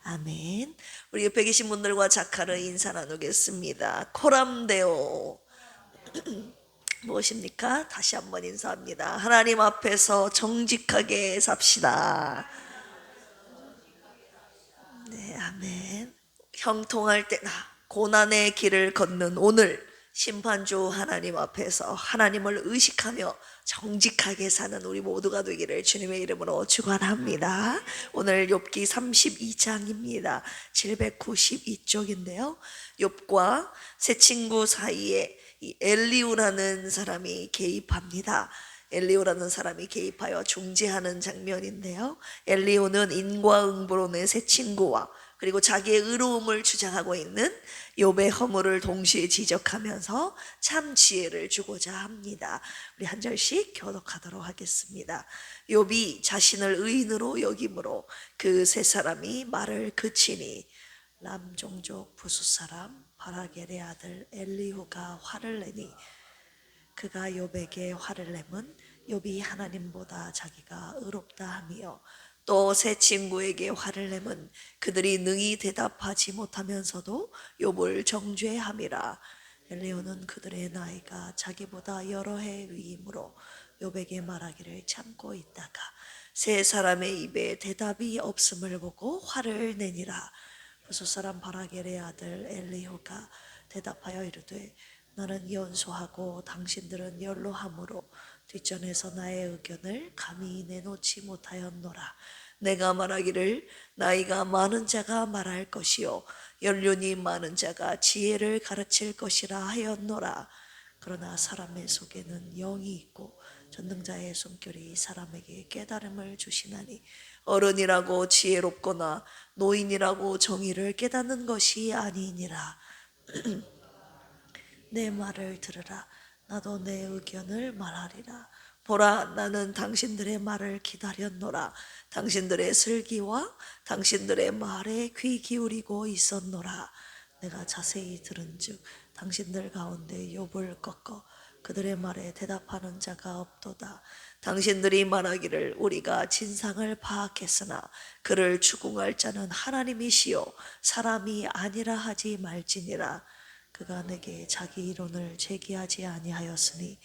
아멘. 우리 옆에 계신 분들과 자카르 인사 나누겠습니다. 코람데오. 무엇입니까? 다시 한번 인사합니다. 하나님 앞에서 정직하게 삽시다. 네, 아멘. 형통할 때나 고난의 길을 걷는 오늘 심판주 하나님 앞에서 하나님을 의식하며 정직하게 사는 우리 모두가 되기를 주님의 이름으로 축원합니다. 오늘 욥기 32장입니다. 792쪽인데요. 욥과 새 친구 사이에 이 엘리우라는 사람이 개입합니다. 엘리오라는 사람이 개입하여 중재하는 장면인데요. 엘리오는 인과응보론의 새 친구와 그리고 자기의 의로움을 주장하고 있는 욥의 허물을 동시에 지적하면서 참 지혜를 주고자 합니다. 우리 한 절씩 교독하도록 하겠습니다. 욥이 자신을 의인으로 여김으로 그 세 사람이 말을 그치니 람종족 부수 사람 바라겔의 아들 엘리후가 화를 내니 그가 욥에게 화를 내면 욥이 하나님보다 자기가 의롭다 하며 또 새 친구에게 화를 내면 그들이 능히 대답하지 못하면서도 욥을 정죄함이라. 엘리후는 그들의 나이가 자기보다 여러 해 위이므로 욥에게 말하기를 참고 있다가 세 사람의 입에 대답이 없음을 보고 화를 내니라. 부수 사람 바라겔의 아들 엘리후가 대답하여 이르되 나는 연소하고 당신들은 연로함으로 뒷전에서 나의 의견을 감히 내놓지 못하였노라. 내가 말하기를 나이가 많은 자가 말할 것이요 연륜이 많은 자가 지혜를 가르칠 것이라 하였노라. 그러나 사람의 속에는 영이 있고 전능자의 숨결이 사람에게 깨달음을 주시나니 어른이라고 지혜롭거나 노인이라고 정의를 깨닫는 것이 아니니라. 내 말을 들으라. 나도 내 의견을 말하리라. 보라, 나는 당신들의 말을 기다렸노라. 당신들의 슬기와 당신들의 말에 귀 기울이고 있었노라. 내가 자세히 들은즉 당신들 가운데 욥을 꺾어 그들의 말에 대답하는 자가 없도다. 당신들이 말하기를 우리가 진상을 파악했으나 그를 추궁할 자는 하나님이시요 사람이 아니라 하지 말지니라. 그가 내게 자기 이론을 제기하지 아니하였으니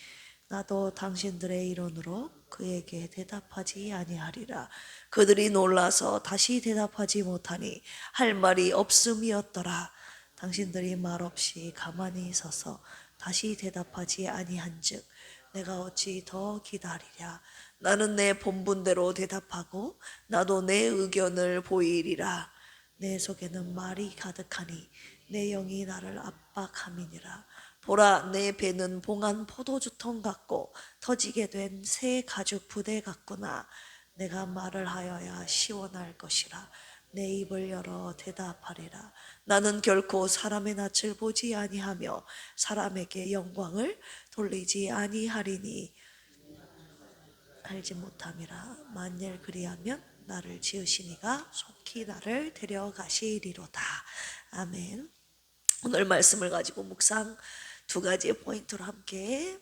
나도 당신들의 이론으로 그에게 대답하지 아니하리라. 그들이 놀라서 다시 대답하지 못하니 할 말이 없음이었더라. 당신들이 말없이 가만히 서서 다시 대답하지 아니한즉 내가 어찌 더 기다리랴. 나는 내 본분대로 대답하고 나도 내 의견을 보이리라. 내 속에는 말이 가득하니 내 영이 나를 압박함이니라. 보라, 내 배는 봉한 포도주통 같고 터지게 된 새 가죽 부대 같구나. 내가 말을 하여야 시원할 것이라. 내 입을 열어 대답하리라. 나는 결코 사람의 낯을 보지 아니하며 사람에게 영광을 돌리지 아니하리니 알지 못함이라. 만일 그리하면 나를 지으시니가 속히 나를 데려가시리로다. 아멘. 오늘 말씀을 가지고 묵상 두 가지의 포인트로 함께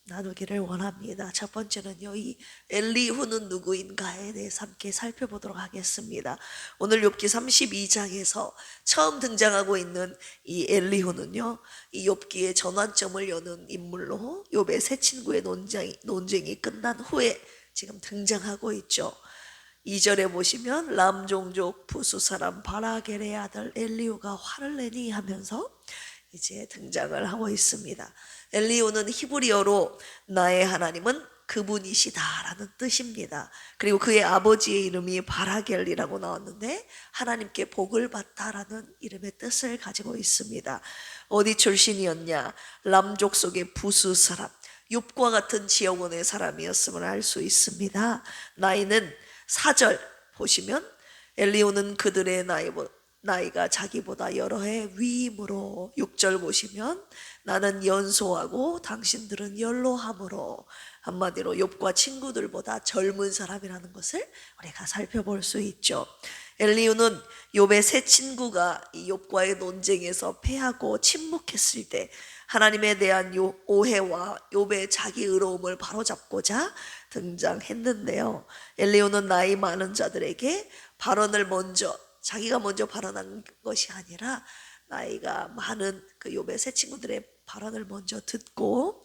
나누기를 원합니다. 첫 번째는요, 이 엘리후는 누구인가에 대해서 함께 살펴보도록 하겠습니다. 오늘 욥기 32장에서 처음 등장하고 있는 이 엘리후는요, 이 욥기의 전환점을 여는 인물로 욥의 새 친구의 논쟁이 끝난 후에 지금 등장하고 있죠. 2절에 보시면 람종족 부수 사람 바라겔의 아들 엘리후가 화를 내니 하면서 이제 등장을 하고 있습니다. 엘리후는 히브리어로 나의 하나님은 그분이시다라는 뜻입니다. 그리고 그의 아버지의 이름이 바라겔이라고 나왔는데 하나님께 복을 받다라는 이름의 뜻을 가지고 있습니다. 어디 출신이었냐? 람족 속의 부수 사람, 욥과 같은 지역원의 사람이었음을 알 수 있습니다. 나이는 4절 보시면 엘리후는 그들의 나이가 자기보다 여러 해 위임으로 6절 보시면 나는 연소하고 당신들은 연로함으로 한마디로 욥과 친구들보다 젊은 사람이라는 것을 우리가 살펴볼 수 있죠. 엘리후는 욥의 새 친구가 이 욥과의 논쟁에서 패하고 침묵했을 때 하나님에 대한 오해와 욥의 자기 의로움을 바로잡고자 등장했는데요. 엘리후는 나이 많은 자들에게 발언을 먼저 자기가 먼저 발언한 것이 아니라 나이가 많은 그 욥의 세 친구들의 발언을 먼저 듣고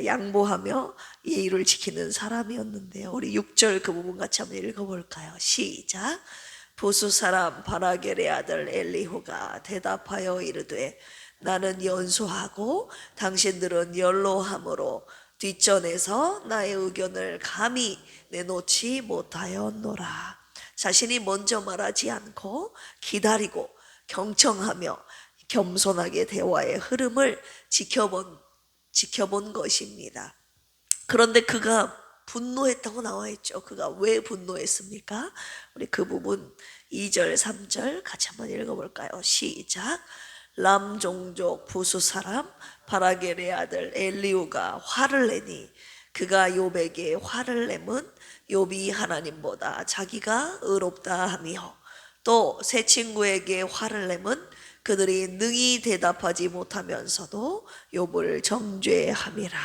양보하며 예의를 지키는 사람이었는데요. 우리 6절 그 부분 같이 한번 읽어볼까요? 시작. 부수 사람 바라겔의 아들 엘리후가 대답하여 이르되 나는 연소하고 당신들은 연로함으로 뒷전에서 나의 의견을 감히 내놓지 못하였노라. 자신이 먼저 말하지 않고 기다리고 경청하며 겸손하게 대화의 흐름을 지켜본 것입니다. 그런데 그가 분노했다고 나와 있죠. 그가 왜 분노했습니까? 우리 그 부분 2절 3절 같이 한번 읽어볼까요? 시작. 람 종족 부수 사람 바라겔의 아들 엘리우가 화를 내니 그가 욥에게 화를 내면 욥이 하나님보다 자기가 의롭다 하며 또 세 친구에게 화를 내면 그들이 능히 대답하지 못하면서도 욥을 정죄함이라.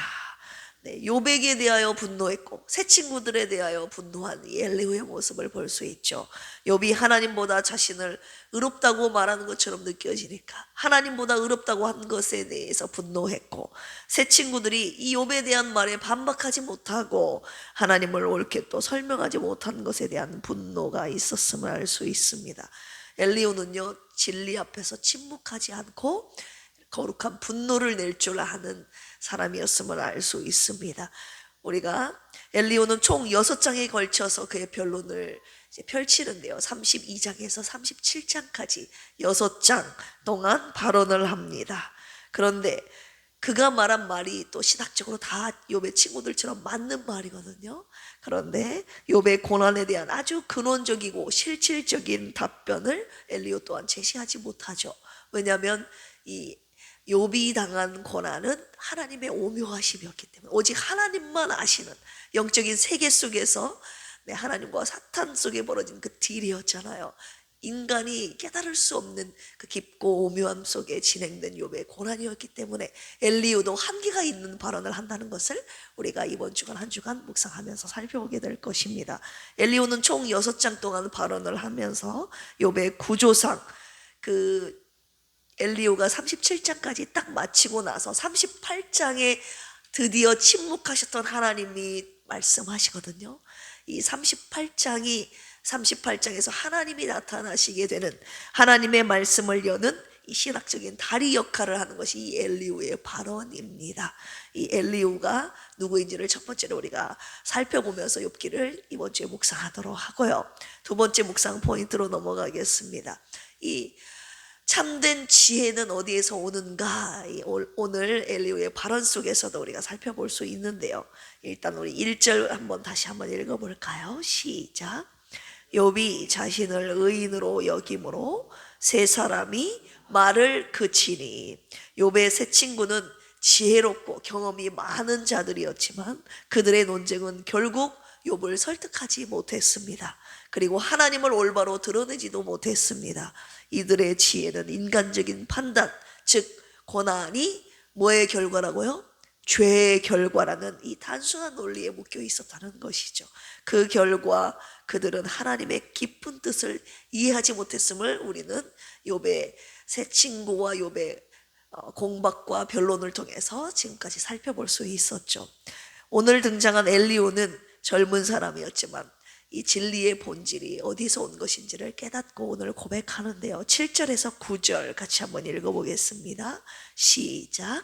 네, 욥에게 대하여 분노했고 새 친구들에 대하여 분노한 이 엘리후의 모습을 볼 수 있죠. 욥이 하나님보다 자신을 의롭다고 말하는 것처럼 느껴지니까 하나님보다 의롭다고 한 것에 대해서 분노했고 새 친구들이 이 욥에 대한 말에 반박하지 못하고 하나님을 옳게 또 설명하지 못한 것에 대한 분노가 있었음을 알 수 있습니다. 엘리후는요 진리 앞에서 침묵하지 않고 거룩한 분노를 낼 줄 아는 사람이었음을 알 수 있습니다. 우리가 엘리후는 총 6장에 걸쳐서 그의 변론을 펼치는데요. 32장에서 37장까지 6장 동안 발언을 합니다. 그런데 그가 말한 말이 또 신학적으로 다 욥의 친구들처럼 맞는 말이거든요. 그런데 욥의 고난에 대한 아주 근원적이고 실질적인 답변을 엘리후 또한 제시하지 못하죠. 왜냐하면 이 욥이 당한 고난은 하나님의 오묘하심이었기 때문에 오직 하나님만 아시는 영적인 세계 속에서 하나님과 사탄 속에 벌어진 그 딜이었잖아요. 인간이 깨달을 수 없는 그 깊고 오묘함 속에 진행된 욥의 고난이었기 때문에 엘리후도 한계가 있는 발언을 한다는 것을 우리가 이번 주간 한 주간 묵상하면서 살펴보게 될 것입니다. 엘리후는 총 6장 동안 발언을 하면서 욥의 구조상 그 엘리후가 37장까지 딱 마치고 나서 38장에 드디어 침묵하셨던 하나님이 말씀하시거든요. 이 38장에서 하나님이 나타나시게 되는 하나님의 말씀을 여는 이 신학적인 다리 역할을 하는 것이 이 엘리후의 발언입니다. 이 엘리후가 누구인지를 첫 번째로 우리가 살펴보면서 욥기를 이번 주에 묵상하도록 하고요. 두 번째 묵상 포인트로 넘어가겠습니다. 이 참된 지혜는 어디에서 오는가? 오늘 엘리후의 발언 속에서도 우리가 살펴볼 수 있는데요. 일단 우리 1절 다시 한번 읽어볼까요? 시작. 욥이 자신을 의인으로 여김으로 세 사람이 말을 그치니. 욥의 세 친구는 지혜롭고 경험이 많은 자들이었지만 그들의 논쟁은 결국 욥을 설득하지 못했습니다. 그리고 하나님을 올바로 드러내지도 못했습니다. 이들의 지혜는 인간적인 판단, 즉 고난이 뭐의 결과라고요? 죄의 결과라는 이 단순한 논리에 묶여 있었다는 것이죠. 그 결과 그들은 하나님의 깊은 뜻을 이해하지 못했음을 우리는 욥의 세 친구와 욥의 공박과 변론을 통해서 지금까지 살펴볼 수 있었죠. 오늘 등장한 엘리후는 젊은 사람이었지만 이 진리의 본질이 어디서 온 것인지를 깨닫고 오늘 고백하는데요. 7절에서 9절 같이 한번 읽어보겠습니다. 시작.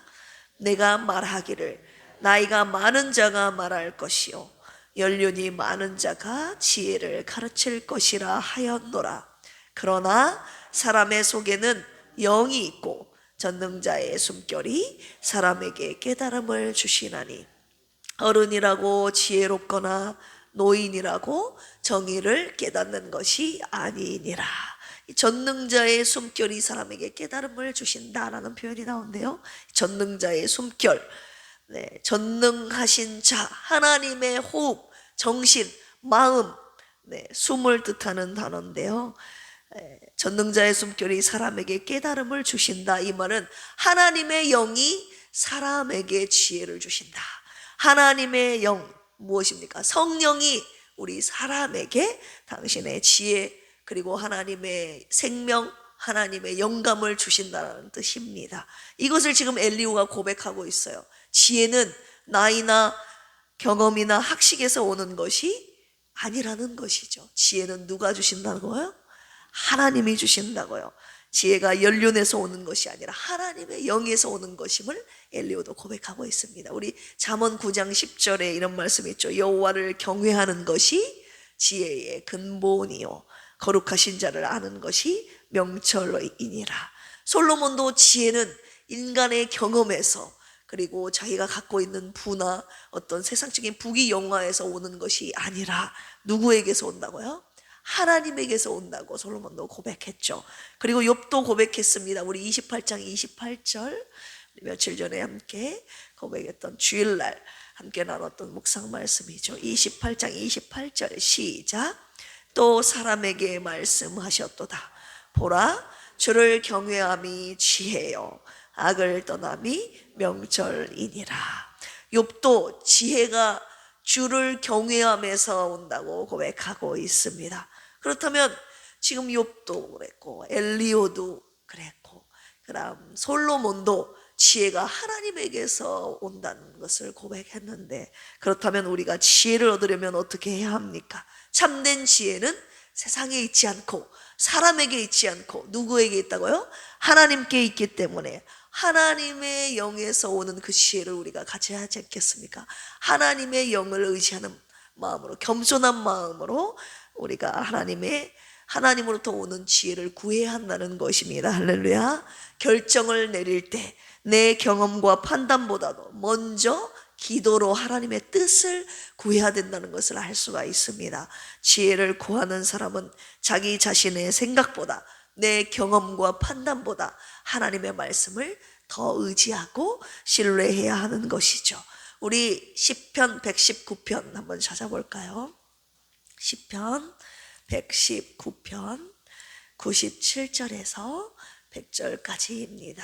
내가 말하기를 나이가 많은 자가 말할 것이요 연륜이 많은 자가 지혜를 가르칠 것이라 하였노라. 그러나 사람의 속에는 영이 있고 전능자의 숨결이 사람에게 깨달음을 주시나니 어른이라고 지혜롭거나 노인이라고 정의를 깨닫는 것이 아니니라. 전능자의 숨결이 사람에게 깨달음을 주신다라는 표현이 나오는데요. 전능자의 숨결, 전능하신 자, 하나님의 호흡, 정신, 마음, 숨을 뜻하는 단어인데요. 전능자의 숨결이 사람에게 깨달음을 주신다. 이 말은 하나님의 영이 사람에게 지혜를 주신다. 하나님의 영 무엇입니까? 성령이 우리 사람에게 당신의 지혜 그리고 하나님의 생명, 하나님의 영감을 주신다는 뜻입니다. 이것을 지금 엘리후가 고백하고 있어요. 지혜는 나이나 경험이나 학식에서 오는 것이 아니라는 것이죠. 지혜는 누가 주신다고요? 하나님이 주신다고요. 지혜가 연륜에서 오는 것이 아니라 하나님의 영에서 오는 것임을 엘리후도 고백하고 있습니다. 우리 잠언 9장 10절에 이런 말씀이 있죠. 여호와를 경외하는 것이 지혜의 근본이요 거룩하신 자를 아는 것이 명철이니라. 솔로몬도 지혜는 인간의 경험에서 그리고 자기가 갖고 있는 부나 어떤 세상적인 부귀 영화에서 오는 것이 아니라 누구에게서 온다고요? 하나님에게서 온다고 솔로몬도 고백했죠. 그리고 욥도 고백했습니다. 우리 28장 28절 며칠 전에 함께 고백했던 주일날 함께 나눴던 묵상 말씀이죠. 28장 28절 시작. 또 사람에게 말씀하셨도다. 보라, 주를 경외함이 지혜요 악을 떠남이 명철이니라. 욥도 지혜가 주를 경외함에서 온다고 고백하고 있습니다. 그렇다면 지금 욥도 그랬고 엘리후도 그랬고 그다음 솔로몬도 지혜가 하나님에게서 온다는 것을 고백했는데, 그렇다면 우리가 지혜를 얻으려면 어떻게 해야 합니까? 참된 지혜는 세상에 있지 않고 사람에게 있지 않고 누구에게 있다고요? 하나님께 있기 때문에 하나님의 영에서 오는 그 지혜를 우리가 가져야 하지 않겠습니까? 하나님의 영을 의지하는 마음으로, 겸손한 마음으로 우리가 하나님으로부터 오는 지혜를 구해야 한다는 것입니다. 할렐루야. 결정을 내릴 때 내 경험과 판단보다도 먼저 기도로 하나님의 뜻을 구해야 된다는 것을 알 수가 있습니다. 지혜를 구하는 사람은 자기 자신의 생각보다 내 경험과 판단보다 하나님의 말씀을 더 의지하고 신뢰해야 하는 것이죠. 우리 시편 119편 한번 찾아볼까요? 시편 119편 97절에서 100절까지입니다.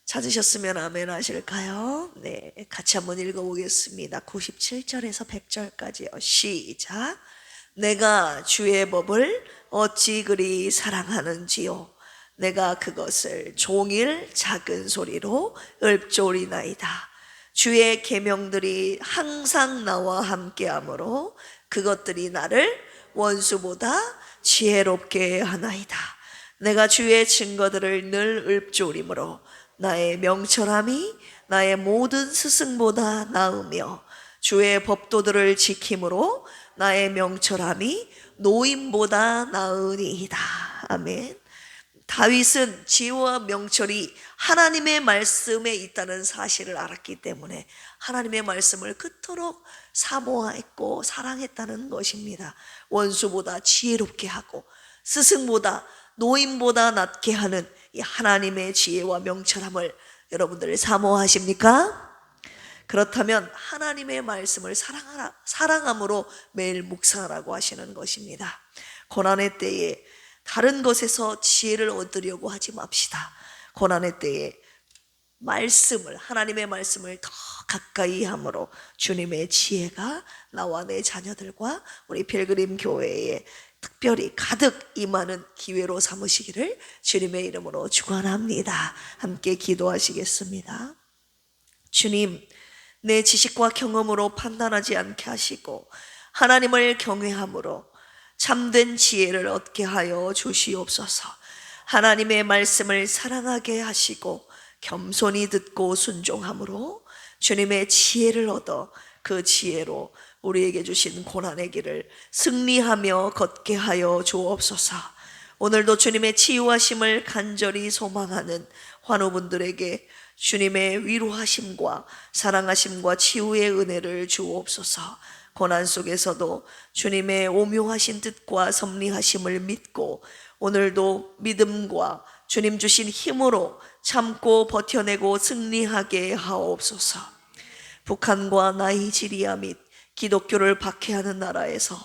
찾으셨으면 아멘 하실까요? 네, 같이 한번 읽어보겠습니다. 97절에서 100절까지요. 시작. 내가 주의 법을 어찌 그리 사랑하는지요. 내가 그것을 종일 작은 소리로 읊조리나이다. 주의 계명들이 항상 나와 함께하므로 그것들이 나를 원수보다 지혜롭게 하나이다. 내가 주의 증거들을 늘 읊조리므로 나의 명철함이 나의 모든 스승보다 나으며 주의 법도들을 지킴으로 나의 명철함이 노임보다 나으니이다. 아멘. 다윗은 지혜와 명철이 하나님의 말씀에 있다는 사실을 알았기 때문에 하나님의 말씀을 그토록 사모했고 사랑했다는 것입니다. 원수보다 지혜롭게 하고 스승보다 노임보다 낮게 하는 이 하나님의 지혜와 명철함을 여러분들 사모하십니까? 그렇다면 하나님의 말씀을 사랑함으로 매일 묵상하라고 하시는 것입니다. 고난의 때에 다른 것에서 지혜를 얻으려고 하지 맙시다. 고난의 때에 하나님의 말씀을 더 가까이 함으로 주님의 지혜가 나와 내 자녀들과 우리 필그림 교회에 특별히 가득 임하는 기회로 삼으시기를 주님의 이름으로 축원합니다. 함께 기도하시겠습니다. 주님, 내 지식과 경험으로 판단하지 않게 하시고 하나님을 경외함으로 참된 지혜를 얻게 하여 주시옵소서. 하나님의 말씀을 사랑하게 하시고 겸손히 듣고 순종함으로 주님의 지혜를 얻어 그 지혜로 우리에게 주신 고난의 길을 승리하며 걷게 하여 주옵소서. 오늘도 주님의 치유하심을 간절히 소망하는 환우분들에게 주님의 위로하심과 사랑하심과 치유의 은혜를 주옵소서. 고난 속에서도 주님의 오묘하신 뜻과 섭리하심을 믿고 오늘도 믿음과 주님 주신 힘으로 참고 버텨내고 승리하게 하옵소서. 북한과 나이지리아 및 기독교를 박해하는 나라에서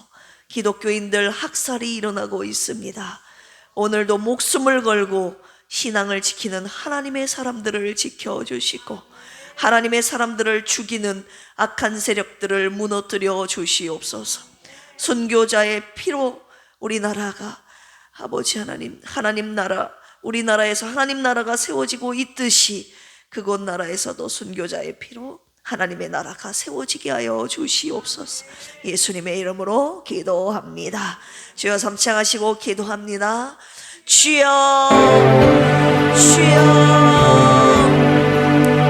기독교인들 학살이 일어나고 있습니다. 오늘도 목숨을 걸고 신앙을 지키는 하나님의 사람들을 지켜주시고 하나님의 사람들을 죽이는 악한 세력들을 무너뜨려 주시옵소서. 순교자의 피로 우리나라가 아버지 하나님 나라, 우리나라에서 하나님 나라가 세워지고 있듯이 그곳 나라에서도 순교자의 피로 하나님의 나라가 세워지게 하여 주시옵소서. 예수님의 이름으로 기도합니다. 주여 삼창하시고 기도합니다. 주여, 주여,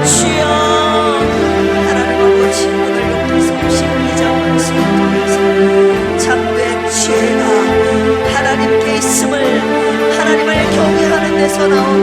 주여. 하나님 아버지, 오늘 용기서 12장 말씀을 통해서 참된 지혜가 하나님께 있음을, 하나님을 경외하는 데서 나온